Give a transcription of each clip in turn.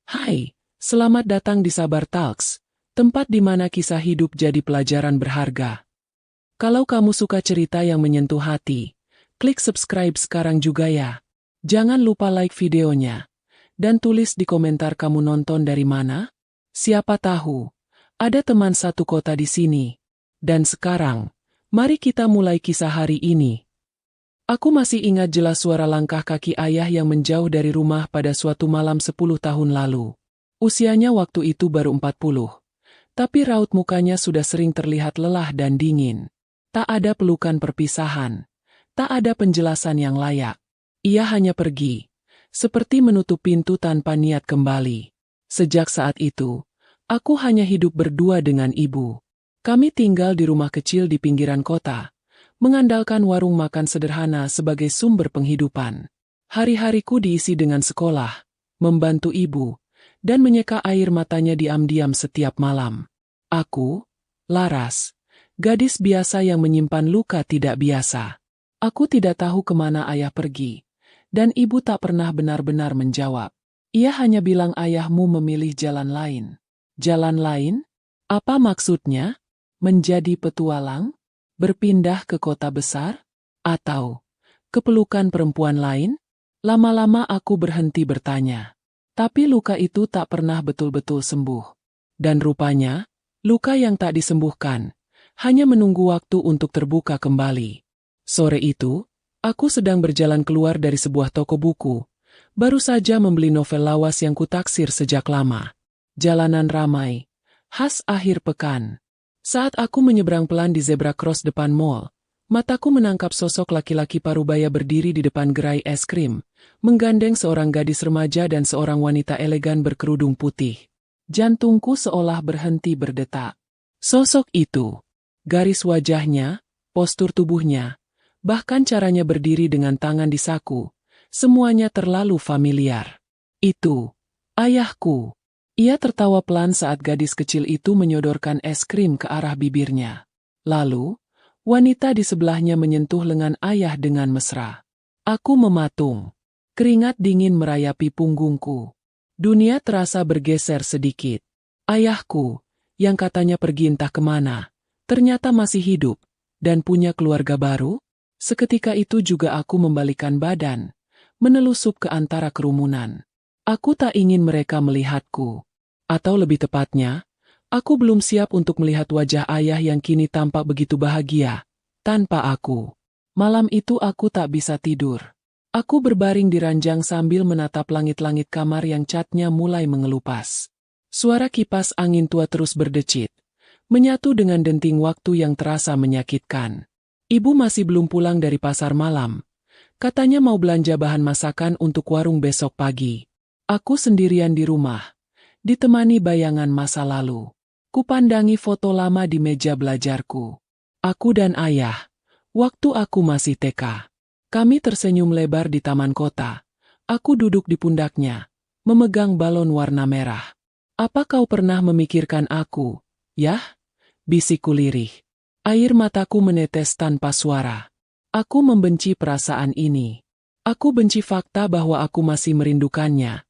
Hai, selamat datang di Sabar Talks, tempat di mana kisah hidup jadi pelajaran berharga. Kalau kamu suka cerita yang menyentuh hati, klik subscribe sekarang juga ya. Jangan lupa like videonya, dan tulis di komentar kamu nonton dari mana. Siapa tahu, ada teman satu kota di sini. Dan sekarang, mari kita mulai kisah hari ini. Aku masih ingat jelas suara langkah kaki ayah yang menjauh dari rumah pada suatu malam 10 tahun lalu. Usianya waktu itu baru 40, tapi raut mukanya sudah sering terlihat lelah dan dingin. Tak ada pelukan perpisahan, tak ada penjelasan yang layak. Ia hanya pergi, seperti menutup pintu tanpa niat kembali. Sejak saat itu, aku hanya hidup berdua dengan ibu. Kami tinggal di rumah kecil di pinggiran kota, mengandalkan warung makan sederhana sebagai sumber penghidupan. Hari-hariku diisi dengan sekolah, membantu ibu, dan menyeka air matanya diam-diam setiap malam. Aku, Laras, gadis biasa yang menyimpan luka tidak biasa. Aku tidak tahu kemana ayah pergi, dan ibu tak pernah benar-benar menjawab. Ia hanya bilang ayahmu memilih jalan lain. Jalan lain? Apa maksudnya? Menjadi petualang? Berpindah ke kota besar? Atau ke pelukan perempuan lain? Lama-lama aku berhenti bertanya. Tapi luka itu tak pernah betul-betul sembuh. Dan rupanya, luka yang tak disembuhkan, hanya menunggu waktu untuk terbuka kembali. Sore itu, aku sedang berjalan keluar dari sebuah toko buku. Baru saja membeli novel lawas yang kutaksir sejak lama. Jalanan ramai, khas akhir pekan. Saat aku menyeberang pelan di zebra cross depan mall, mataku menangkap sosok laki-laki parubaya berdiri di depan gerai es krim, menggandeng seorang gadis remaja dan seorang wanita elegan berkerudung putih. Jantungku seolah berhenti berdetak. Sosok itu, garis wajahnya, postur tubuhnya, bahkan caranya berdiri dengan tangan di saku, semuanya terlalu familiar. Itu, ayahku. Ia tertawa pelan saat gadis kecil itu menyodorkan es krim ke arah bibirnya. Lalu, wanita di sebelahnya menyentuh lengan ayah dengan mesra. Aku mematung. Keringat dingin merayapi punggungku. Dunia terasa bergeser sedikit. Ayahku, yang katanya pergi entah kemana, ternyata masih hidup, dan punya keluarga baru. Seketika itu juga aku membalikan badan, menelusup ke antara kerumunan. Aku tak ingin mereka melihatku. Atau lebih tepatnya, aku belum siap untuk melihat wajah ayah yang kini tampak begitu bahagia, tanpa aku. Malam itu aku tak bisa tidur. Aku berbaring di ranjang sambil menatap langit-langit kamar yang catnya mulai mengelupas. Suara kipas angin tua terus berdecit, menyatu dengan denting waktu yang terasa menyakitkan. Ibu masih belum pulang dari pasar malam. Katanya mau belanja bahan masakan untuk warung besok pagi. Aku sendirian di rumah, ditemani bayangan masa lalu. Kupandangi foto lama di meja belajarku. Aku dan ayah, waktu aku masih TK. Kami tersenyum lebar di taman kota. Aku duduk di pundaknya, memegang balon warna merah. Apa kau pernah memikirkan aku, Yah? Bisikku lirih. Air mataku menetes tanpa suara. Aku membenci perasaan ini. Aku benci fakta bahwa aku masih merindukannya.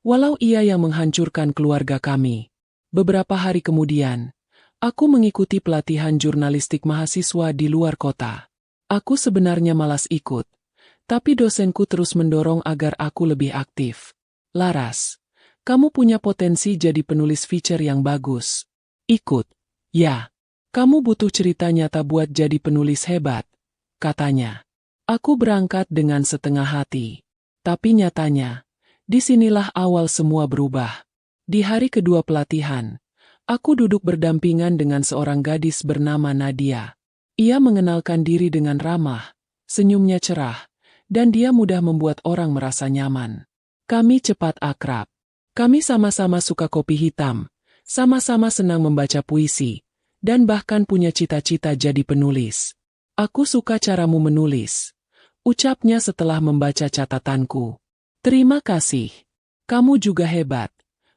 Walau ia yang menghancurkan keluarga kami. Beberapa hari kemudian, aku mengikuti pelatihan jurnalistik mahasiswa di luar kota. Aku sebenarnya malas ikut, tapi dosenku terus mendorong agar aku lebih aktif. Laras, kamu punya potensi jadi penulis feature yang bagus. Ikut. Ya, kamu butuh cerita nyata buat jadi penulis hebat, katanya. Aku berangkat dengan setengah hati. Tapi nyatanya, disinilah awal semua berubah. Di hari kedua pelatihan, aku duduk berdampingan dengan seorang gadis bernama Nadia. Ia mengenalkan diri dengan ramah, senyumnya cerah, dan dia mudah membuat orang merasa nyaman. Kami cepat akrab. Kami sama-sama suka kopi hitam, sama-sama senang membaca puisi, dan bahkan punya cita-cita jadi penulis. Aku suka caramu menulis, ucapnya setelah membaca catatanku. Terima kasih. Kamu juga hebat,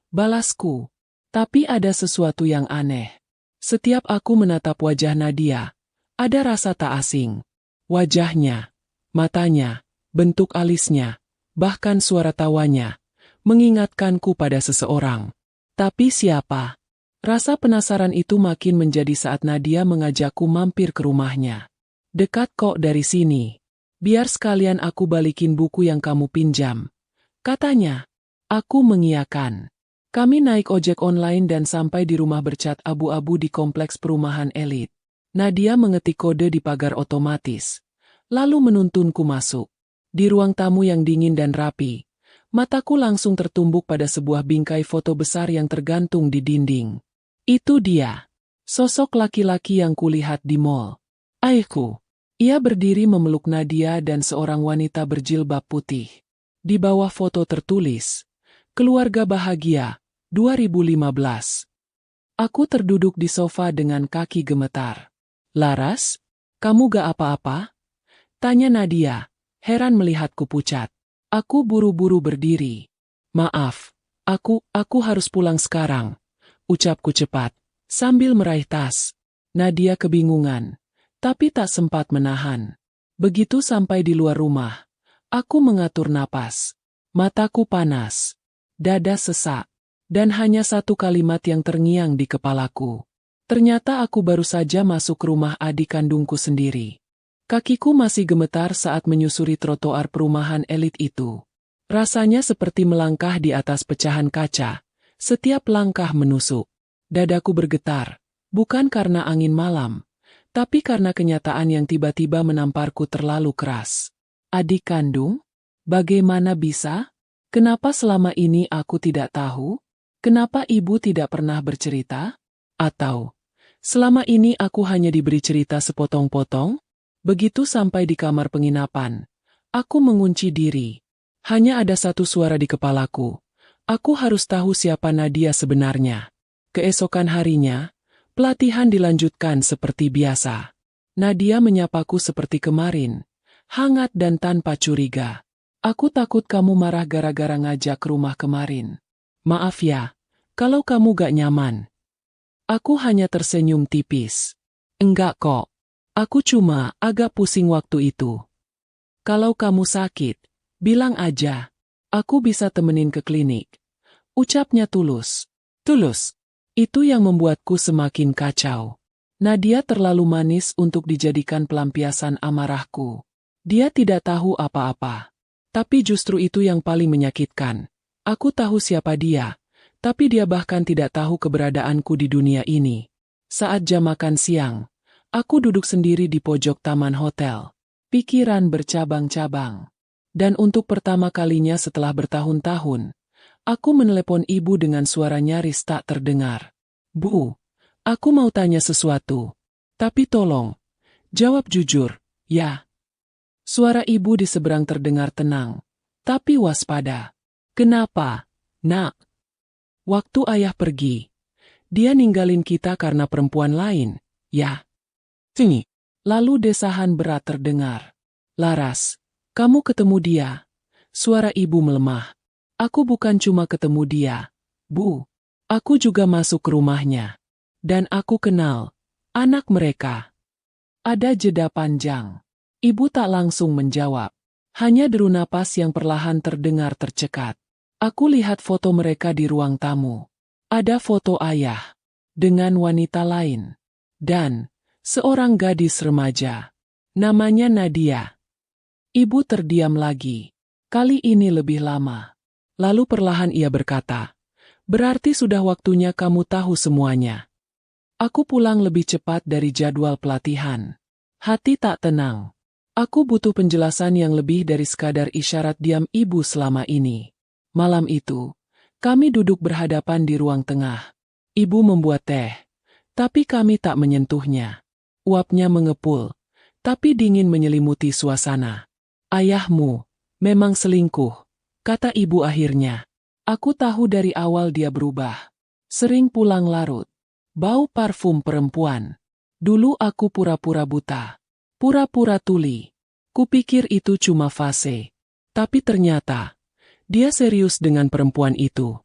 balasku. Tapi ada sesuatu yang aneh. Setiap aku menatap wajah Nadia, ada rasa tak asing. Wajahnya, matanya, bentuk alisnya, bahkan suara tawanya, mengingatkanku pada seseorang. Tapi siapa? Rasa penasaran itu makin menjadi saat Nadia mengajakku mampir ke rumahnya. Dekat kok dari sini. Biar sekalian aku balikin buku yang kamu pinjam, katanya. Aku mengiyakan. Kami naik ojek online dan sampai di rumah bercat abu-abu di kompleks perumahan elit. Nadia mengetik kode di pagar otomatis, lalu menuntunku masuk. Di ruang tamu yang dingin dan rapi, mataku langsung tertumbuk pada sebuah bingkai foto besar yang tergantung di dinding. Itu dia, sosok laki-laki yang kulihat di mall. Ayahku. Ia berdiri memeluk Nadia dan seorang wanita berjilbab putih. Di bawah foto tertulis, "Keluarga bahagia, 2015. Aku terduduk di sofa dengan kaki gemetar. Laras, kamu gak apa-apa? Tanya Nadia, heran melihatku pucat. Aku buru-buru berdiri. Maaf, aku harus pulang sekarang, ucapku cepat, sambil meraih tas. Nadia kebingungan, tapi tak sempat menahan. Begitu sampai di luar rumah, aku mengatur napas. Mataku panas. Dada sesak, dan hanya satu kalimat yang terngiang di kepalaku. Ternyata aku baru saja masuk rumah adik kandungku sendiri. Kakiku masih gemetar saat menyusuri trotoar perumahan elit itu. Rasanya seperti melangkah di atas pecahan kaca. Setiap langkah menusuk. Dadaku bergetar, bukan karena angin malam, tapi karena kenyataan yang tiba-tiba menamparku terlalu keras. Adik kandung? Bagaimana bisa? Kenapa selama ini aku tidak tahu? Kenapa ibu tidak pernah bercerita? Atau, selama ini aku hanya diberi cerita sepotong-potong? Begitu sampai di kamar penginapan, aku mengunci diri. Hanya ada satu suara di kepalaku. Aku harus tahu siapa Nadia sebenarnya. Keesokan harinya, pelatihan dilanjutkan seperti biasa. Nadia menyapaku seperti kemarin, hangat dan tanpa curiga. Aku takut kamu marah gara-gara ngajak ke rumah kemarin. Maaf ya, kalau kamu gak nyaman. Aku hanya tersenyum tipis. Enggak kok. Aku cuma agak pusing waktu itu. Kalau kamu sakit, bilang aja. Aku bisa temenin ke klinik. Ucapnya tulus. Tulus. Itu yang membuatku semakin kacau. Nadia terlalu manis untuk dijadikan pelampiasan amarahku. Dia tidak tahu apa-apa. Tapi justru itu yang paling menyakitkan. Aku tahu siapa dia, tapi dia bahkan tidak tahu keberadaanku di dunia ini. Saat jam makan siang, aku duduk sendiri di pojok taman hotel. Pikiran bercabang-cabang. Dan untuk pertama kalinya setelah bertahun-tahun, aku menelepon ibu dengan suara nyaris tak terdengar. Bu, aku mau tanya sesuatu. Tapi tolong, jawab jujur, ya. Suara ibu di seberang terdengar tenang, tapi waspada. Kenapa, nak? Waktu ayah pergi, dia ninggalin kita karena perempuan lain, ya? Sini. Lalu desahan berat terdengar. Laras, kamu ketemu dia. Suara ibu melemah. Aku bukan cuma ketemu dia, Bu. Aku juga masuk ke rumahnya. Dan aku kenal anak mereka. Ada jeda panjang. Ibu tak langsung menjawab. Hanya deru napas yang perlahan terdengar tercekat. Aku lihat foto mereka di ruang tamu. Ada foto ayah dengan wanita lain. Dan seorang gadis remaja. Namanya Nadia. Ibu terdiam lagi. Kali ini lebih lama. Lalu perlahan ia berkata, "Berarti sudah waktunya kamu tahu semuanya." Aku pulang lebih cepat dari jadwal pelatihan. Hati tak tenang. Aku butuh penjelasan yang lebih dari sekadar isyarat diam ibu selama ini. Malam itu, kami duduk berhadapan di ruang tengah. Ibu membuat teh, tapi kami tak menyentuhnya. Uapnya mengepul, tapi dingin menyelimuti suasana. Ayahmu memang selingkuh, kata ibu akhirnya. Aku tahu dari awal dia berubah. Sering pulang larut. Bau parfum perempuan. Dulu aku pura-pura buta. Pura-pura tuli. Kupikir itu cuma fase. Tapi ternyata, dia serius dengan perempuan itu.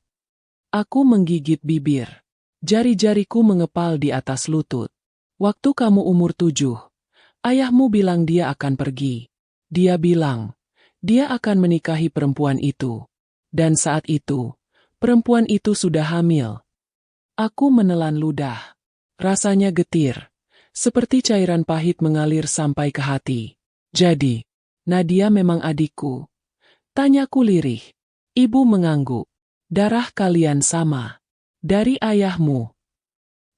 Aku menggigit bibir. Jari-jariku mengepal di atas lutut. Waktu kamu umur 7, ayahmu bilang dia akan pergi. Dia bilang, dia akan menikahi perempuan itu. Dan saat itu, perempuan itu sudah hamil. Aku menelan ludah. Rasanya getir, seperti cairan pahit mengalir sampai ke hati. Jadi, Nadia memang adikku? Tanyaku lirih. Ibu mengangguk. Darah kalian sama. Dari ayahmu.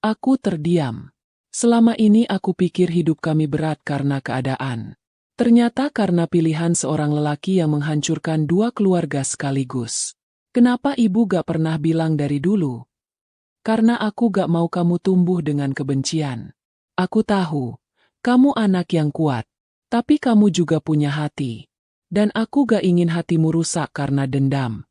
Aku terdiam. Selama ini aku pikir hidup kami berat karena keadaan. Ternyata karena pilihan seorang lelaki yang menghancurkan dua keluarga sekaligus. Kenapa ibu gak pernah bilang dari dulu? Karena aku gak mau kamu tumbuh dengan kebencian. Aku tahu, kamu anak yang kuat, tapi kamu juga punya hati. Dan aku gak ingin hatimu rusak karena dendam.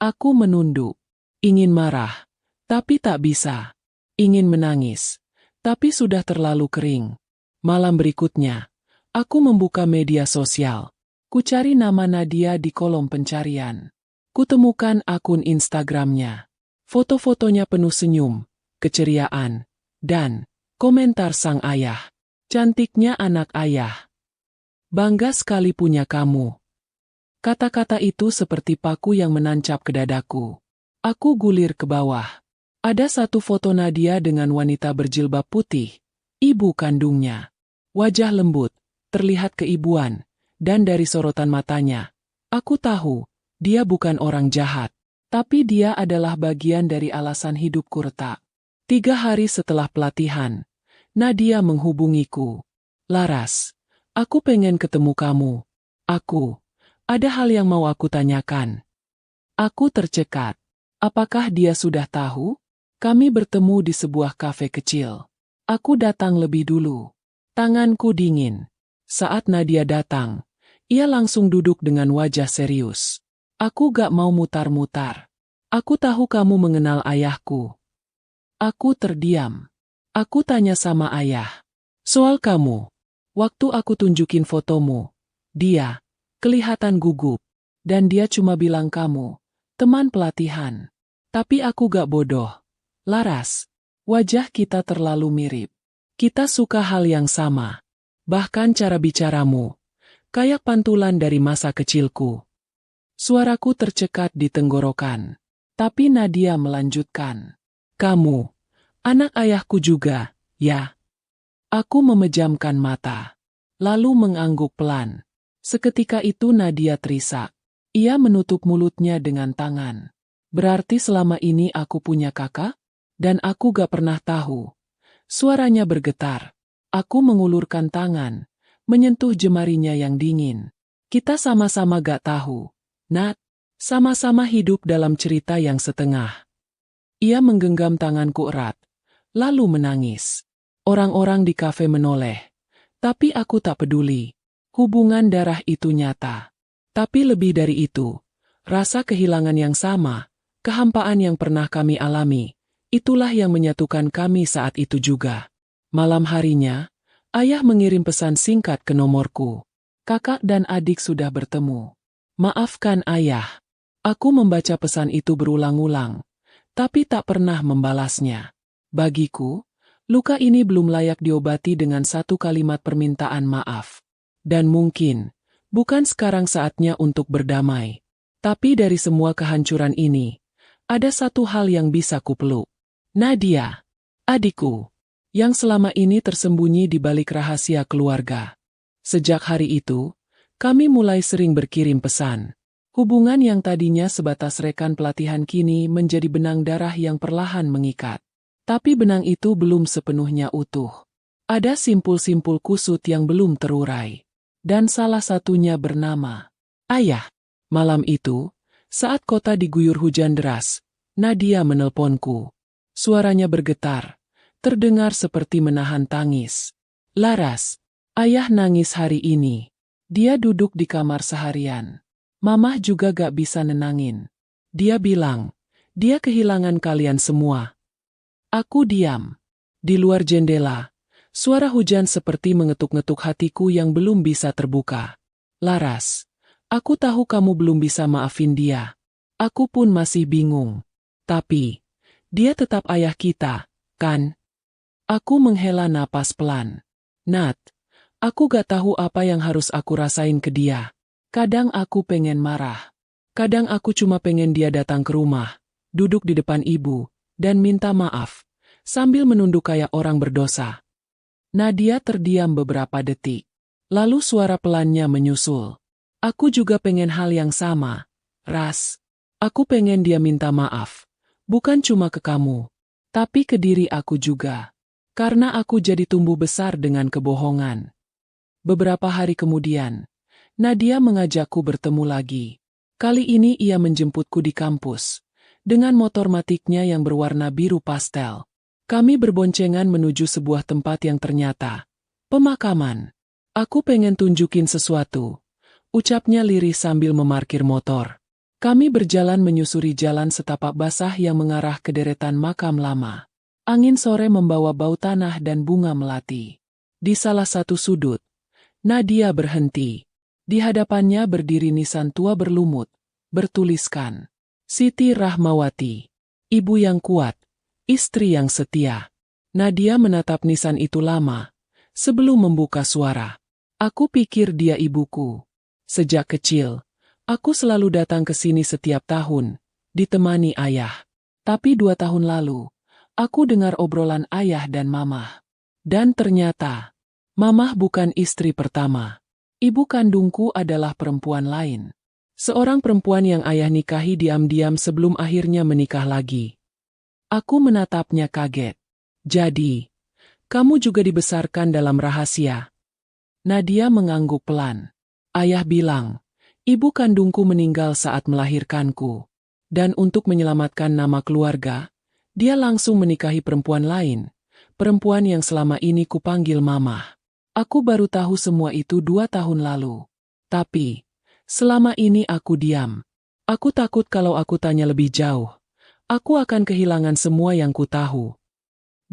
Aku menunduk, ingin marah, tapi tak bisa. Ingin menangis, tapi sudah terlalu kering. Malam berikutnya, aku membuka media sosial. Kucari nama Nadia di kolom pencarian. Kutemukan akun Instagramnya. Foto-fotonya penuh senyum, keceriaan, dan komentar sang ayah. Cantiknya anak ayah. Bangga sekali punya kamu. Kata-kata itu seperti paku yang menancap ke dadaku. Aku gulir ke bawah. Ada satu foto Nadia dengan wanita berjilbab putih, ibu kandungnya. Wajah lembut, terlihat keibuan, dan dari sorotan matanya, aku tahu, dia bukan orang jahat, tapi dia adalah bagian dari alasan hidupku retak. 3 hari setelah pelatihan, Nadia menghubungiku. Laras, aku pengen ketemu kamu. Ada hal yang mau aku tanyakan. Aku tercekat. Apakah dia sudah tahu? Kami bertemu di sebuah kafe kecil. Aku datang lebih dulu. Tanganku dingin. Saat Nadia datang, ia langsung duduk dengan wajah serius. Aku gak mau mutar-mutar. Aku tahu kamu mengenal ayahku. Aku terdiam. Aku tanya sama ayah. Soal kamu. Waktu aku tunjukin fotomu, dia kelihatan gugup. Dan dia cuma bilang kamu, teman pelatihan. Tapi aku gak bodoh. Laras, wajah kita terlalu mirip. Kita suka hal yang sama. Bahkan cara bicaramu, kayak pantulan dari masa kecilku. Suaraku tercekat di tenggorokan. Tapi Nadia melanjutkan. Kamu, anak ayahku juga, ya? Aku memejamkan mata. Lalu mengangguk pelan. Seketika itu Nadia terisak. Ia menutup mulutnya dengan tangan. Berarti selama ini aku punya kakak? Dan aku gak pernah tahu. Suaranya bergetar. Aku mengulurkan tangan, menyentuh jemarinya yang dingin. Kita sama-sama gak tahu. Nat, sama-sama hidup dalam cerita yang setengah. Ia menggenggam tanganku erat, lalu menangis. Orang-orang di kafe menoleh. Tapi aku tak peduli. Hubungan darah itu nyata. Tapi lebih dari itu, rasa kehilangan yang sama, kehampaan yang pernah kami alami, itulah yang menyatukan kami saat itu juga. Malam harinya, ayah mengirim pesan singkat ke nomorku. Kakak dan adik sudah bertemu. Maafkan ayah. Aku membaca pesan itu berulang-ulang, tapi tak pernah membalasnya. Bagiku, luka ini belum layak diobati dengan satu kalimat permintaan maaf. Dan mungkin, bukan sekarang saatnya untuk berdamai. Tapi dari semua kehancuran ini, ada satu hal yang bisa kupeluk. Nadia, adikku, yang selama ini tersembunyi di balik rahasia keluarga. Sejak hari itu, kami mulai sering berkirim pesan. Hubungan yang tadinya sebatas rekan pelatihan kini menjadi benang darah yang perlahan mengikat. Tapi benang itu belum sepenuhnya utuh. Ada simpul-simpul kusut yang belum terurai. Dan salah satunya bernama Ayah. Malam itu, saat kota diguyur hujan deras, Nadia menelponku. Suaranya bergetar, terdengar seperti menahan tangis. Laras, ayah nangis hari ini. Dia duduk di kamar seharian. Mamah juga gak bisa nenangin. Dia bilang, dia kehilangan kalian semua. Aku diam. Di luar jendela, suara hujan seperti mengetuk-ngetuk hatiku yang belum bisa terbuka. Laras, aku tahu kamu belum bisa maafin dia. Aku pun masih bingung. Tapi, dia tetap ayah kita, kan? Aku menghela napas pelan. Nat, aku gak tahu apa yang harus aku rasain ke dia. Kadang aku pengen marah. Kadang aku cuma pengen dia datang ke rumah, duduk di depan ibu, dan minta maaf, sambil menunduk kayak orang berdosa. Nadia terdiam beberapa detik. Lalu suara pelannya menyusul. Aku juga pengen hal yang sama, Ras. Aku pengen dia minta maaf. Bukan cuma ke kamu, tapi ke diri aku juga. Karena aku jadi tumbuh besar dengan kebohongan. Beberapa hari kemudian, Nadia mengajakku bertemu lagi. Kali ini ia menjemputku di kampus, dengan motor matiknya yang berwarna biru pastel. Kami berboncengan menuju sebuah tempat yang ternyata pemakaman. Aku pengen tunjukin sesuatu, ucapnya lirih sambil memarkir motor. Kami berjalan menyusuri jalan setapak basah yang mengarah ke deretan makam lama. Angin sore membawa bau tanah dan bunga melati. Di salah satu sudut, Nadia berhenti. Di hadapannya berdiri nisan tua berlumut, bertuliskan, Siti Rahmawati, ibu yang kuat, istri yang setia. Nadia menatap nisan itu lama, sebelum membuka suara. Aku pikir dia ibuku. Sejak kecil, aku selalu datang ke sini setiap tahun, ditemani ayah. Tapi 2 tahun lalu, aku dengar obrolan ayah dan mamah. Dan ternyata, mamah bukan istri pertama. Ibu kandungku adalah perempuan lain. Seorang perempuan yang ayah nikahi diam-diam sebelum akhirnya menikah lagi. Aku menatapnya kaget. Jadi, kamu juga dibesarkan dalam rahasia. Nadia mengangguk pelan. Ayah bilang, ibu kandungku meninggal saat melahirkanku. Dan untuk menyelamatkan nama keluarga, dia langsung menikahi perempuan lain. Perempuan yang selama ini kupanggil mamah. Aku baru tahu semua itu 2 tahun lalu. Tapi, selama ini aku diam. Aku takut kalau aku tanya lebih jauh, aku akan kehilangan semua yang ku tahu.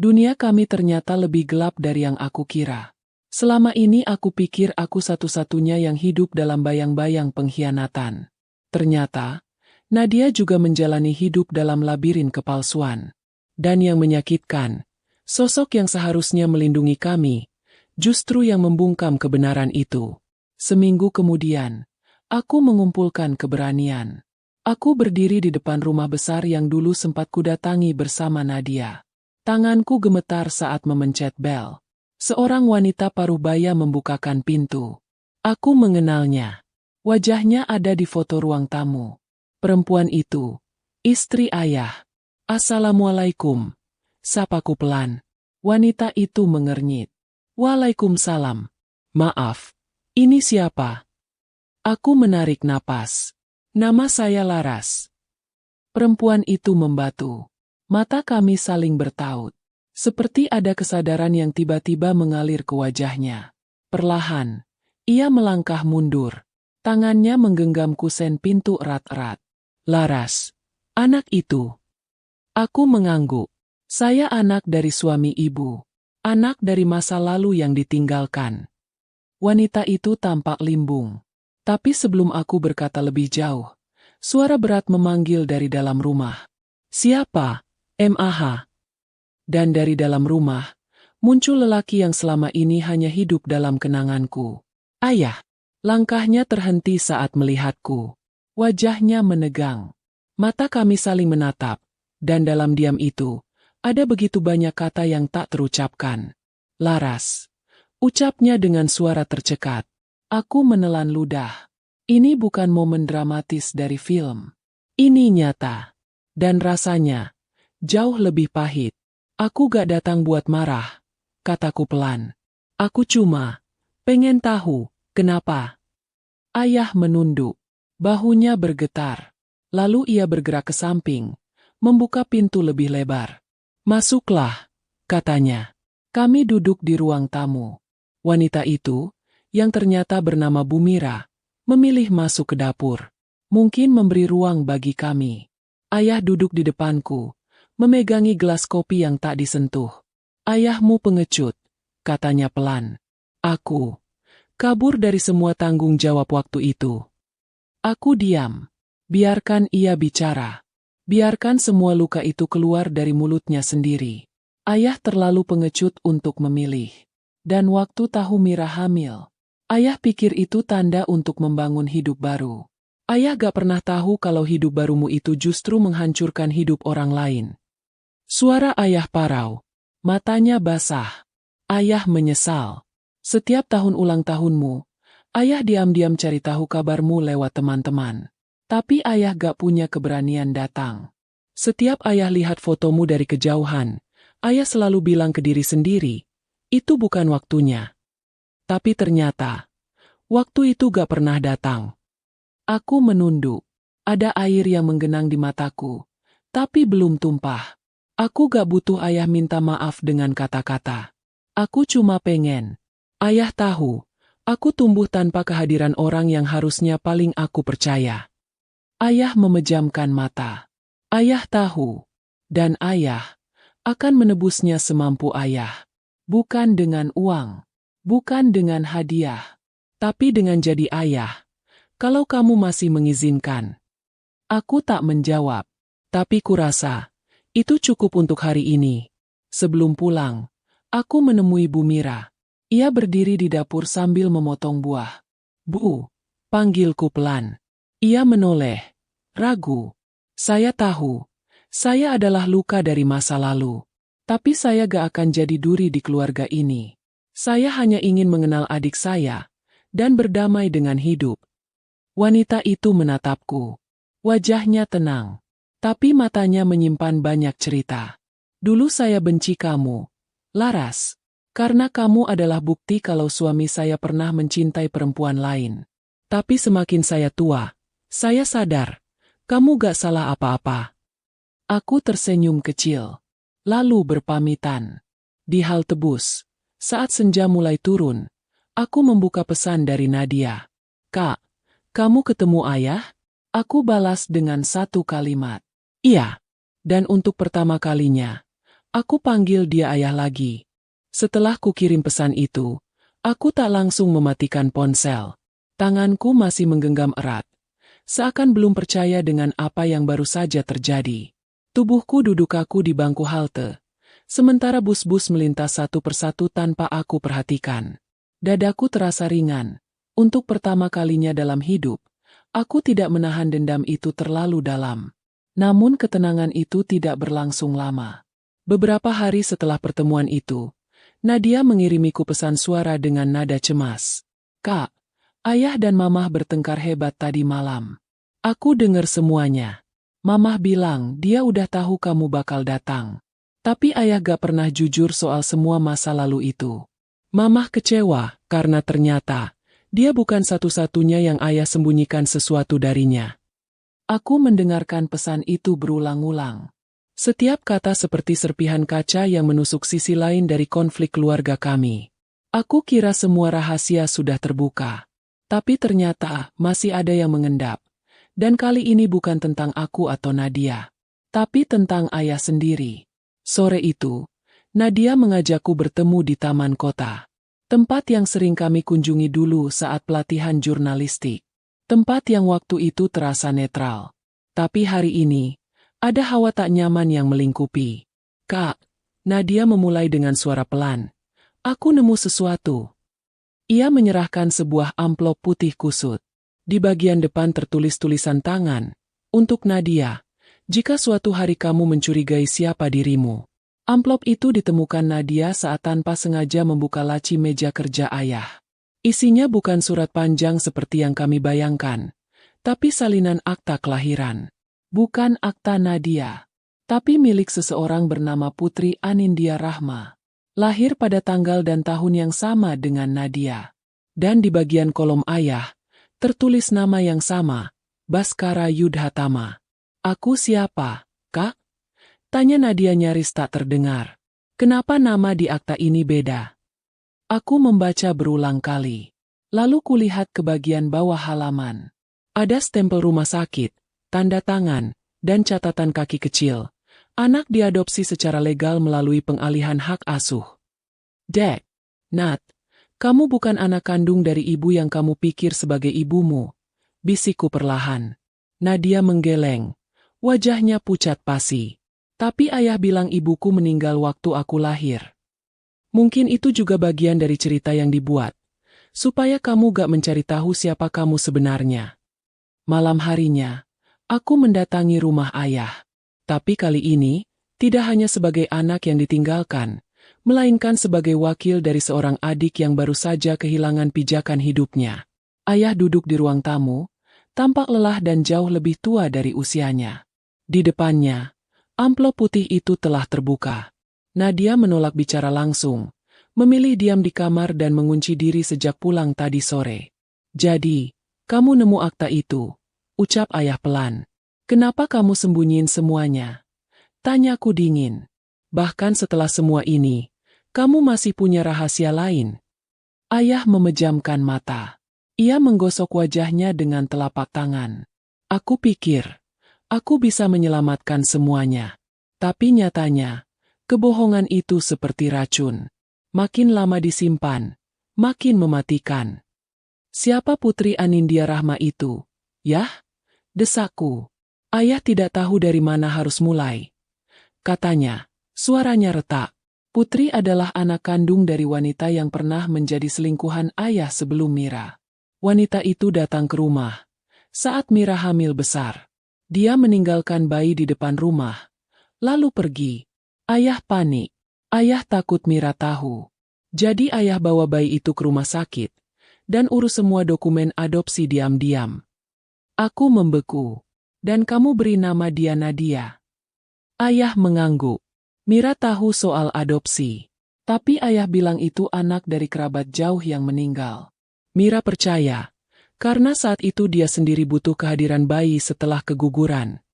Dunia kami ternyata lebih gelap dari yang aku kira. Selama ini aku pikir aku satu-satunya yang hidup dalam bayang-bayang pengkhianatan. Ternyata, Nadia juga menjalani hidup dalam labirin kepalsuan. Dan yang menyakitkan, sosok yang seharusnya melindungi kami, justru yang membungkam kebenaran itu. Seminggu kemudian, aku mengumpulkan keberanian. Aku berdiri di depan rumah besar yang dulu sempat kudatangi bersama Nadia. Tanganku gemetar saat memencet bel. Seorang wanita paruh baya membukakan pintu. Aku mengenalnya. Wajahnya ada di foto ruang tamu. Perempuan itu, istri ayah. Assalamualaikum. Sapaku pelan. Wanita itu mengernyit. Waalaikumsalam. Maaf, ini siapa? Aku menarik napas. Nama saya Laras. Perempuan itu membatu. Mata kami saling bertaut. Seperti ada kesadaran yang tiba-tiba mengalir ke wajahnya. Perlahan, ia melangkah mundur. Tangannya menggenggam kusen pintu erat-erat. Laras, anak itu. Aku mengangguk. Saya anak dari suami ibu. Anak dari masa lalu yang ditinggalkan. Wanita itu tampak limbung. Tapi sebelum aku berkata lebih jauh, suara berat memanggil dari dalam rumah. Siapa? MAH. Dan dari dalam rumah, muncul lelaki yang selama ini hanya hidup dalam kenanganku. Ayah. Langkahnya terhenti saat melihatku. Wajahnya menegang. Mata kami saling menatap. Dan dalam diam itu, ada begitu banyak kata yang tak terucapkan. Laras. Ucapnya dengan suara tercekat. Aku menelan ludah. Ini bukan momen dramatis dari film. Ini nyata. Dan rasanya, jauh lebih pahit. Aku gak datang buat marah, kataku pelan. Aku cuma pengen tahu, kenapa? Ayah menunduk. Bahunya bergetar. Lalu ia bergerak ke samping, membuka pintu lebih lebar. Masuklah, katanya. Kami duduk di ruang tamu. Wanita itu, yang ternyata bernama Bumira, memilih masuk ke dapur. Mungkin memberi ruang bagi kami. Ayah duduk di depanku, memegangi gelas kopi yang tak disentuh. Ayahmu pengecut, katanya pelan. Aku kabur dari semua tanggung jawab waktu itu. Aku diam. Biarkan ia bicara. Biarkan semua luka itu keluar dari mulutnya sendiri. Ayah terlalu pengecut untuk memilih. Dan waktu tahu Mira hamil, ayah pikir itu tanda untuk membangun hidup baru. Ayah gak pernah tahu kalau hidup barumu itu justru menghancurkan hidup orang lain. Suara ayah parau. Matanya basah. Ayah menyesal. Setiap tahun ulang tahunmu, ayah diam-diam cari tahu kabarmu lewat teman-teman. Tapi ayah gak punya keberanian datang. Setiap ayah lihat fotomu dari kejauhan, ayah selalu bilang ke diri sendiri, itu bukan waktunya. Tapi ternyata, waktu itu gak pernah datang. Aku menunduk. Ada air yang menggenang di mataku, tapi belum tumpah. Aku gak butuh ayah minta maaf dengan kata-kata. Aku cuma pengen ayah tahu, aku tumbuh tanpa kehadiran orang yang harusnya paling aku percaya. Ayah memejamkan mata. Ayah tahu, dan ayah akan menebusnya semampu ayah. Bukan dengan uang, bukan dengan hadiah, tapi dengan jadi ayah. Kalau kamu masih mengizinkan. Aku tak menjawab, tapi kurasa itu cukup untuk hari ini. Sebelum pulang, aku menemui Bu Mira. Ia berdiri di dapur sambil memotong buah. Bu, panggilku pelan. Ia menoleh, ragu. Saya tahu, saya adalah luka dari masa lalu. Tapi saya gak akan jadi duri di keluarga ini. Saya hanya ingin mengenal adik saya dan berdamai dengan hidup. Wanita itu menatapku. Wajahnya tenang, tapi matanya menyimpan banyak cerita. Dulu saya benci kamu, Laras, karena kamu adalah bukti kalau suami saya pernah mencintai perempuan lain. Tapi semakin saya tua, saya sadar, kamu gak salah apa-apa. Aku tersenyum kecil, lalu berpamitan. Di halte bus, saat senja mulai turun, aku membuka pesan dari Nadia. Kak, kamu ketemu ayah? Aku balas dengan satu kalimat. Iya. Dan untuk pertama kalinya, aku panggil dia ayah lagi. Setelah kukirim pesan itu, aku tak langsung mematikan ponsel. Tanganku masih menggenggam erat. Seakan belum percaya dengan apa yang baru saja terjadi. Tubuhku duduk kaku di bangku halte. Sementara bus-bus melintas satu persatu tanpa aku perhatikan. Dadaku terasa ringan. Untuk pertama kalinya dalam hidup, aku tidak menahan dendam itu terlalu dalam. Namun ketenangan itu tidak berlangsung lama. Beberapa hari setelah pertemuan itu, Nadia mengirimiku pesan suara dengan nada cemas. Kak, ayah dan mamah bertengkar hebat tadi malam. Aku dengar semuanya. Mamah bilang dia udah tahu kamu bakal datang. Tapi ayah gak pernah jujur soal semua masa lalu itu. Mamah kecewa karena ternyata dia bukan satu-satunya yang ayah sembunyikan sesuatu darinya. Aku mendengarkan pesan itu berulang-ulang. Setiap kata seperti serpihan kaca yang menusuk sisi lain dari konflik keluarga kami. Aku kira semua rahasia sudah terbuka. Tapi ternyata masih ada yang mengendap. Dan kali ini bukan tentang aku atau Nadia. Tapi tentang ayah sendiri. Sore itu, Nadia mengajakku bertemu di taman kota. Tempat yang sering kami kunjungi dulu saat pelatihan jurnalistik. Tempat yang waktu itu terasa netral. Tapi hari ini, ada hawa tak nyaman yang melingkupi. Kak, Nadia memulai dengan suara pelan. Aku nemu sesuatu. Ia menyerahkan sebuah amplop putih kusut. Di bagian depan tertulis tulisan tangan. Untuk Nadia, jika suatu hari kamu mencurigai siapa dirimu. Amplop itu ditemukan Nadia saat tanpa sengaja membuka laci meja kerja ayah. Isinya bukan surat panjang seperti yang kami bayangkan, tapi salinan akta kelahiran. Bukan akta Nadia, tapi milik seseorang bernama Putri Anindya Rahma. Lahir pada tanggal dan tahun yang sama dengan Nadia. Dan di bagian kolom ayah, tertulis nama yang sama, Baskara Yudhatama. Aku siapa, Kak? Tanya Nadia nyaris tak terdengar. Kenapa nama di akta ini beda? Aku membaca berulang kali. Lalu kulihat ke bagian bawah halaman. Ada stempel rumah sakit, tanda tangan, dan catatan kaki kecil. Anak diadopsi secara legal melalui pengalihan hak asuh. Dek, Nat, kamu bukan anak kandung dari ibu yang kamu pikir sebagai ibumu. Bisikku perlahan. Nadia menggeleng. Wajahnya pucat pasi. Tapi ayah bilang ibuku meninggal waktu aku lahir. Mungkin itu juga bagian dari cerita yang dibuat. Supaya kamu gak mencari tahu siapa kamu sebenarnya. Malam harinya, aku mendatangi rumah ayah. Tapi kali ini, tidak hanya sebagai anak yang ditinggalkan, melainkan sebagai wakil dari seorang adik yang baru saja kehilangan pijakan hidupnya. Ayah duduk di ruang tamu, tampak lelah dan jauh lebih tua dari usianya. Di depannya, amplop putih itu telah terbuka. Nadia menolak bicara langsung, memilih diam di kamar dan mengunci diri sejak pulang tadi sore. "Jadi, kamu nemu akta itu?" ucap ayah pelan. "Kenapa kamu sembunyiin semuanya?" tanyaku dingin. "Bahkan setelah semua ini, kamu masih punya rahasia lain?" Ayah memejamkan mata. Ia menggosok wajahnya dengan telapak tangan. Aku pikir, aku bisa menyelamatkan semuanya. Tapi nyatanya, kebohongan itu seperti racun. Makin lama disimpan, makin mematikan. "Siapa Putri Anindya Rahma itu?" "Yah?" desakku. Ayah tidak tahu dari mana harus mulai. Katanya, suaranya retak. "Putri adalah anak kandung dari wanita yang pernah menjadi selingkuhan ayah sebelum Mira. Wanita itu datang ke rumah saat Mira hamil besar. Dia meninggalkan bayi di depan rumah, lalu pergi. Ayah panik. Ayah takut Mira tahu. Jadi ayah bawa bayi itu ke rumah sakit dan urus semua dokumen adopsi diam-diam. Aku membeku. Dan kamu beri nama dia Nadia." Ayah mengangguk. "Mira tahu soal adopsi. Tapi ayah bilang itu anak dari kerabat jauh yang meninggal. Mira percaya, karena saat itu dia sendiri butuh kehadiran bayi setelah keguguran."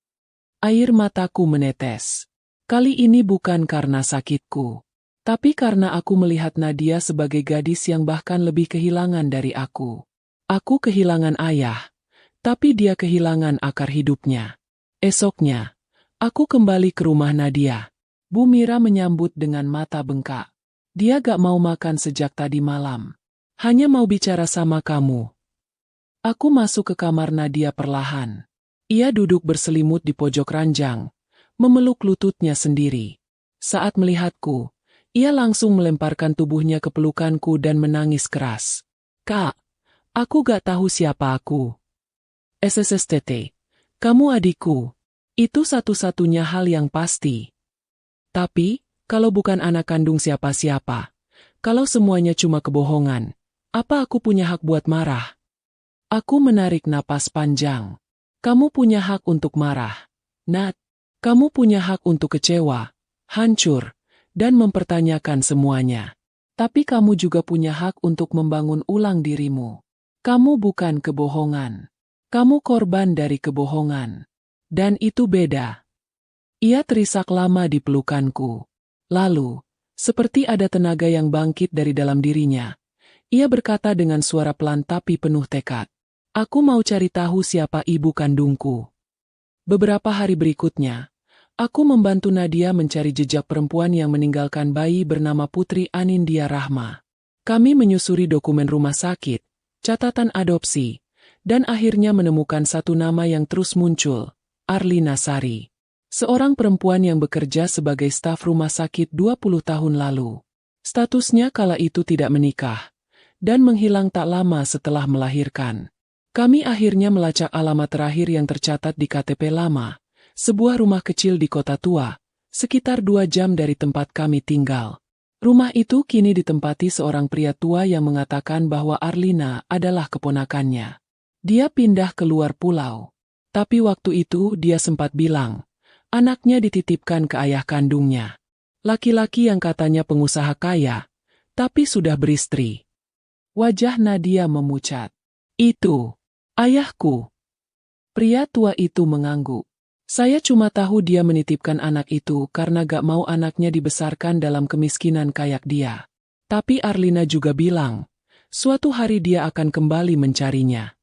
Air mataku menetes. Kali ini bukan karena sakitku, tapi karena aku melihat Nadia sebagai gadis yang bahkan lebih kehilangan dari aku. Aku kehilangan ayah, tapi dia kehilangan akar hidupnya. Esoknya, aku kembali ke rumah Nadia. Bu Mira menyambut dengan mata bengkak. "Dia gak mau makan sejak tadi malam. Hanya mau bicara sama kamu." Aku masuk ke kamar Nadia perlahan. Ia duduk berselimut di pojok ranjang, memeluk lututnya sendiri. Saat melihatku, ia langsung melemparkan tubuhnya ke pelukanku dan menangis keras. "Kak, aku gak tahu siapa aku. SSSTT, kamu adikku. Itu satu-satunya hal yang pasti. Tapi, kalau bukan anak kandung siapa-siapa, kalau semuanya cuma kebohongan, apa aku punya hak buat marah?" Aku menarik napas panjang. "Kamu punya hak untuk marah, Nat. Kamu punya hak untuk kecewa, hancur, dan mempertanyakan semuanya. Tapi kamu juga punya hak untuk membangun ulang dirimu. Kamu bukan kebohongan. Kamu korban dari kebohongan. Dan itu beda." Ia terisak lama di pelukanku. Lalu, seperti ada tenaga yang bangkit dari dalam dirinya, ia berkata dengan suara pelan tapi penuh tekad, "Aku mau cari tahu siapa ibu kandungku." Beberapa hari berikutnya, aku membantu Nadia mencari jejak perempuan yang meninggalkan bayi bernama Putri Anindya Rahma. Kami menyusuri dokumen rumah sakit, catatan adopsi, dan akhirnya menemukan satu nama yang terus muncul, Arlina Sari. Seorang perempuan yang bekerja sebagai staf rumah sakit 20 tahun lalu. Statusnya kala itu tidak menikah, dan menghilang tak lama setelah melahirkan. Kami akhirnya melacak alamat terakhir yang tercatat di KTP lama, sebuah rumah kecil di kota tua, sekitar 2 jam dari tempat kami tinggal. Rumah itu kini ditempati seorang pria tua yang mengatakan bahwa Arlina adalah keponakannya. Dia pindah ke luar pulau. Tapi waktu itu dia sempat bilang, anaknya dititipkan ke ayah kandungnya. Laki-laki yang katanya pengusaha kaya, tapi sudah beristri. Wajah Nadia memucat. "Itu ayahku." Pria tua itu mengangguk. "Saya cuma tahu dia menitipkan anak itu karena gak mau anaknya dibesarkan dalam kemiskinan kayak dia. Tapi Arlina juga bilang, suatu hari dia akan kembali mencarinya."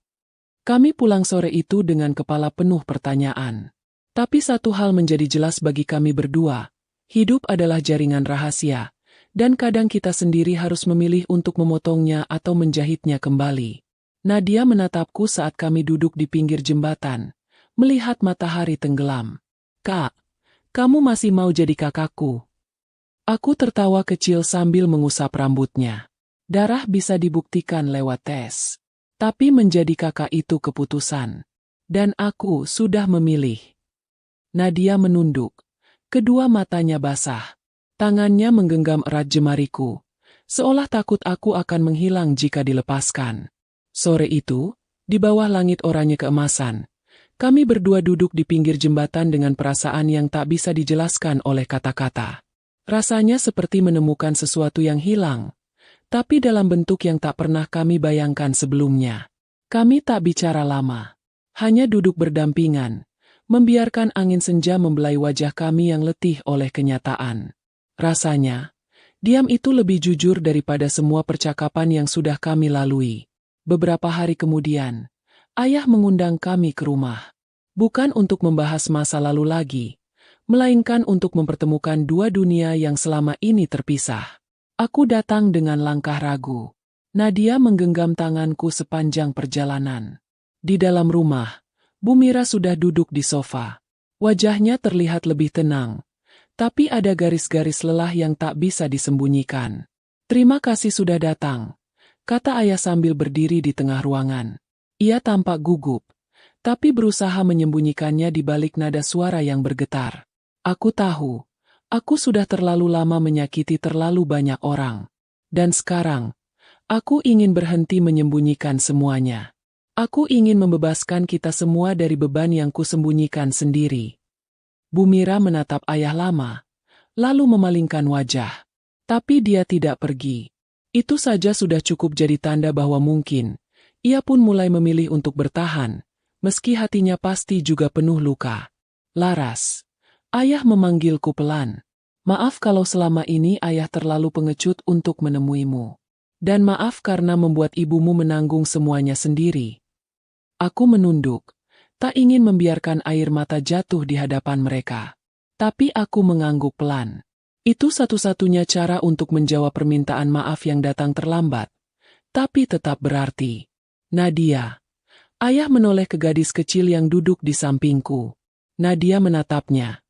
Kami pulang sore itu dengan kepala penuh pertanyaan. Tapi satu hal menjadi jelas bagi kami berdua. Hidup adalah jaringan rahasia, dan kadang kita sendiri harus memilih untuk memotongnya atau menjahitnya kembali. Nadia menatapku saat kami duduk di pinggir jembatan, melihat matahari tenggelam. "Kak, kamu masih mau jadi kakakku?" Aku tertawa kecil sambil mengusap rambutnya. Darah bisa dibuktikan lewat tes. Tapi menjadi kakak itu keputusan. Dan aku sudah memilih. Nadia menunduk. Kedua matanya basah. Tangannya menggenggam erat jemariku. Seolah takut aku akan menghilang jika dilepaskan. Sore itu, di bawah langit oranye keemasan, kami berdua duduk di pinggir jembatan dengan perasaan yang tak bisa dijelaskan oleh kata-kata. Rasanya seperti menemukan sesuatu yang hilang, tapi dalam bentuk yang tak pernah kami bayangkan sebelumnya. Kami tak bicara lama. Hanya duduk berdampingan, membiarkan angin senja membelai wajah kami yang letih oleh kenyataan. Rasanya, diam itu lebih jujur daripada semua percakapan yang sudah kami lalui. Beberapa hari kemudian, ayah mengundang kami ke rumah. Bukan untuk membahas masa lalu lagi, melainkan untuk mempertemukan dua dunia yang selama ini terpisah. Aku datang dengan langkah ragu. Nadia menggenggam tanganku sepanjang perjalanan. Di dalam rumah, Bu Mira sudah duduk di sofa. Wajahnya terlihat lebih tenang, tapi ada garis-garis lelah yang tak bisa disembunyikan. "Terima kasih sudah datang," kata ayah sambil berdiri di tengah ruangan. Ia tampak gugup, tapi berusaha menyembunyikannya di balik nada suara yang bergetar. "Aku tahu, aku sudah terlalu lama menyakiti terlalu banyak orang. Dan sekarang, aku ingin berhenti menyembunyikan semuanya. Aku ingin membebaskan kita semua dari beban yang kusembunyikan sendiri." Bu Mira menatap ayah lama, lalu memalingkan wajah. Tapi dia tidak pergi. Itu saja sudah cukup jadi tanda bahwa mungkin ia pun mulai memilih untuk bertahan, meski hatinya pasti juga penuh luka. "Laras," ayah memanggilku pelan. "Maaf kalau selama ini ayah terlalu pengecut untuk menemuimu. Dan maaf karena membuat ibumu menanggung semuanya sendiri." Aku menunduk, tak ingin membiarkan air mata jatuh di hadapan mereka. Tapi aku mengangguk pelan. Itu satu-satunya cara untuk menjawab permintaan maaf yang datang terlambat, tapi tetap berarti. "Nadia." Ayah menoleh ke gadis kecil yang duduk di sampingku. Nadia menatapnya,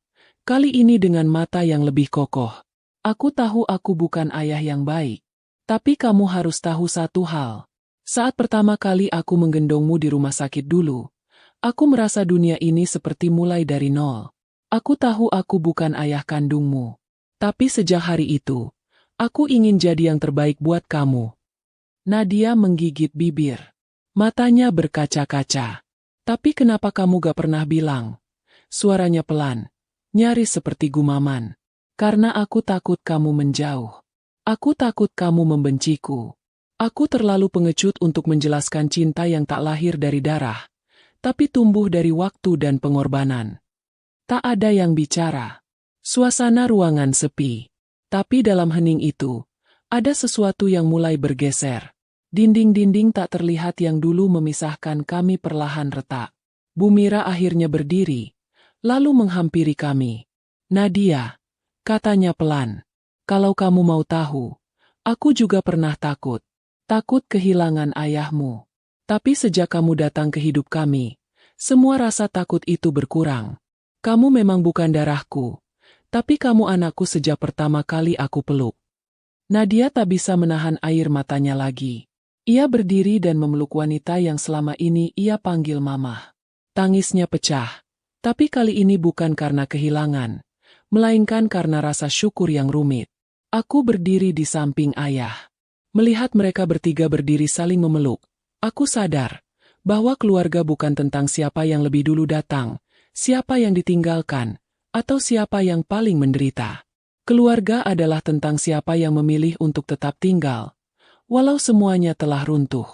kali ini dengan mata yang lebih kokoh. "Aku tahu aku bukan ayah yang baik. Tapi kamu harus tahu satu hal. Saat pertama kali aku menggendongmu di rumah sakit dulu, aku merasa dunia ini seperti mulai dari nol. Aku tahu aku bukan ayah kandungmu. Tapi sejak hari itu, aku ingin jadi yang terbaik buat kamu." Nadia menggigit bibir. Matanya berkaca-kaca. "Tapi kenapa kamu gak pernah bilang?" Suaranya pelan, nyaris seperti gumaman. "Karena aku takut kamu menjauh. Aku takut kamu membenciku. Aku terlalu pengecut untuk menjelaskan cinta yang tak lahir dari darah, tapi tumbuh dari waktu dan pengorbanan." Tak ada yang bicara. Suasana ruangan sepi. Tapi dalam hening itu, ada sesuatu yang mulai bergeser. Dinding-dinding tak terlihat yang dulu memisahkan kami perlahan retak. Bu Mira akhirnya berdiri, lalu menghampiri kami. "Nadia," katanya pelan, "kalau kamu mau tahu, aku juga pernah takut. Takut kehilangan ayahmu. Tapi sejak kamu datang ke hidup kami, semua rasa takut itu berkurang. Kamu memang bukan darahku, tapi kamu anakku sejak pertama kali aku peluk." Nadia tak bisa menahan air matanya lagi. Ia berdiri dan memeluk wanita yang selama ini ia panggil Mama. Tangisnya pecah, tapi kali ini bukan karena kehilangan, melainkan karena rasa syukur yang rumit. Aku berdiri di samping ayah. Melihat mereka bertiga berdiri saling memeluk, aku sadar bahwa keluarga bukan tentang siapa yang lebih dulu datang, siapa yang ditinggalkan, atau siapa yang paling menderita. Keluarga adalah tentang siapa yang memilih untuk tetap tinggal, walau semuanya telah runtuh.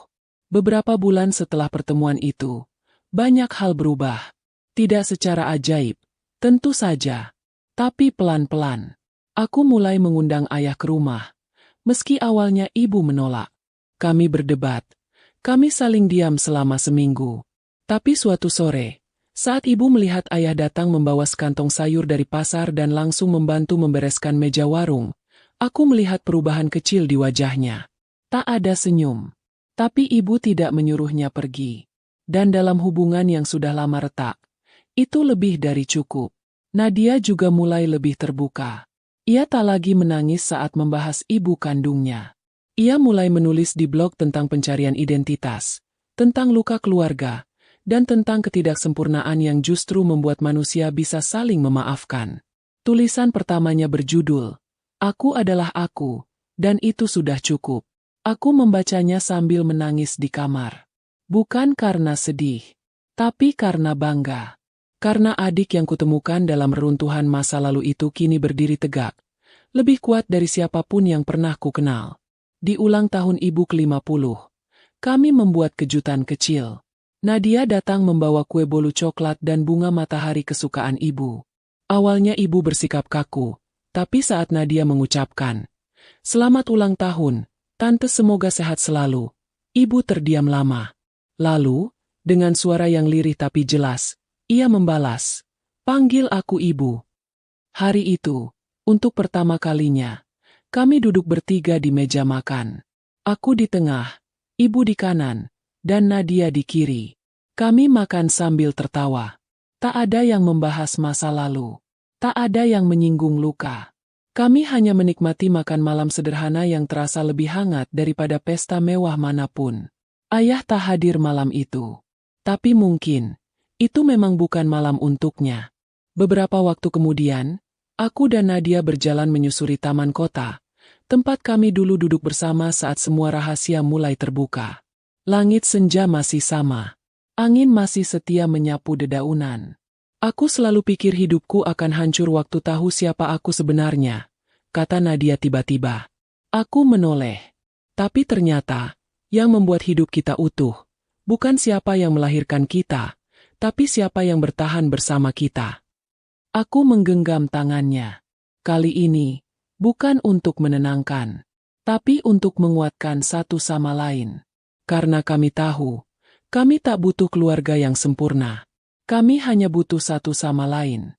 Beberapa bulan setelah pertemuan itu, banyak hal berubah. Tidak secara ajaib, tentu saja, tapi pelan-pelan. Aku mulai mengundang ayah ke rumah. Meski awalnya ibu menolak. Kami berdebat. Kami saling diam selama seminggu. Tapi suatu sore, saat ibu melihat ayah datang membawa sekantong sayur dari pasar dan langsung membantu membereskan meja warung, aku melihat perubahan kecil di wajahnya. Tak ada senyum. Tapi ibu tidak menyuruhnya pergi. Dan dalam hubungan yang sudah lama retak, itu lebih dari cukup. Nadia juga mulai lebih terbuka. Ia tak lagi menangis saat membahas ibu kandungnya. Ia mulai menulis di blog tentang pencarian identitas, tentang luka keluarga, dan tentang ketidaksempurnaan yang justru membuat manusia bisa saling memaafkan. Tulisan pertamanya berjudul, "Aku adalah aku," dan itu sudah cukup. Aku membacanya sambil menangis di kamar. Bukan karena sedih, tapi karena bangga. Karena adik yang kutemukan dalam reruntuhan masa lalu itu kini berdiri tegak, lebih kuat dari siapapun yang pernah ku kenal. Di ulang tahun ibu ke-50, kami membuat kejutan kecil. Nadia datang membawa kue bolu coklat dan bunga matahari kesukaan ibu. Awalnya ibu bersikap kaku, tapi saat Nadia mengucapkan, "Selamat ulang tahun, Tante, semoga sehat selalu," ibu terdiam lama. Lalu, dengan suara yang lirih tapi jelas, ia membalas, "Panggil aku ibu." Hari itu, untuk pertama kalinya, kami duduk bertiga di meja makan. Aku di tengah, ibu di kanan, dan Nadia di kiri. Kami makan sambil tertawa. Tak ada yang membahas masa lalu. Tak ada yang menyinggung luka. Kami hanya menikmati makan malam sederhana yang terasa lebih hangat daripada pesta mewah manapun. Ayah tak hadir malam itu. Tapi mungkin, itu memang bukan malam untuknya. Beberapa waktu kemudian, aku dan Nadia berjalan menyusuri taman kota, tempat kami dulu duduk bersama saat semua rahasia mulai terbuka. Langit senja masih sama. Angin masih setia menyapu dedaunan. Aku selalu pikir hidupku akan hancur waktu tahu siapa aku sebenarnya, kata Nadia tiba-tiba. Aku menoleh. Tapi ternyata, yang membuat hidup kita utuh, bukan siapa yang melahirkan kita, tapi siapa yang bertahan bersama kita. Aku menggenggam tangannya. Kali ini, bukan untuk menenangkan, tapi untuk menguatkan satu sama lain. Karena kami tahu, kami tak butuh keluarga yang sempurna. Kami hanya butuh satu sama lain.